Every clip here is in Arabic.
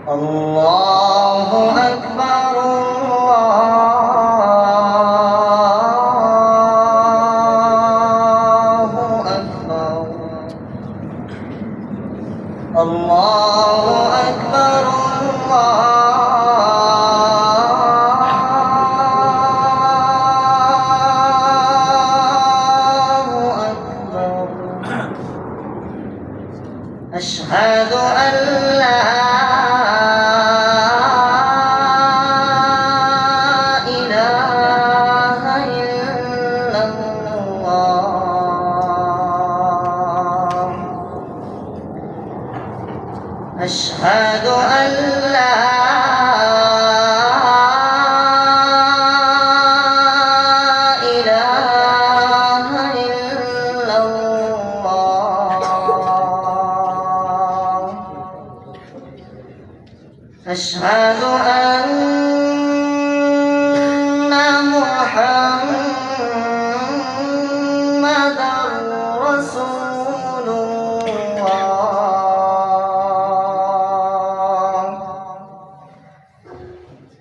الله أكبر الله أكبر الله أكبر الله أكبر أشهد أن لا إله إلا الله أشهد أن لا إله إلا الله أشهد أن محمدًا رسول الله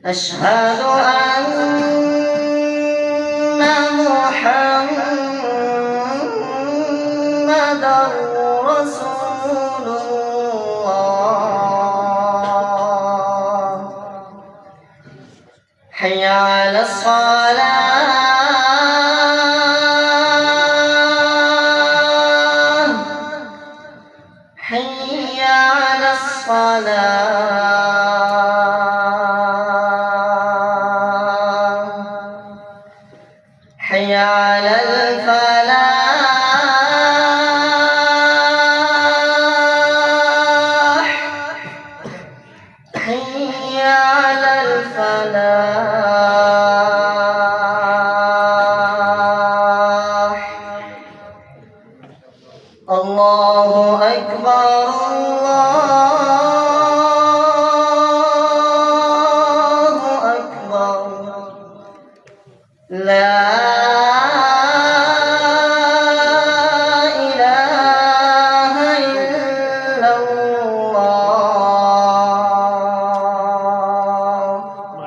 أشهد أن محمدًا رسول الله حي على الصلاة حي على الصلاة حي على الفلاح حي على الفلاح الله أكبر الله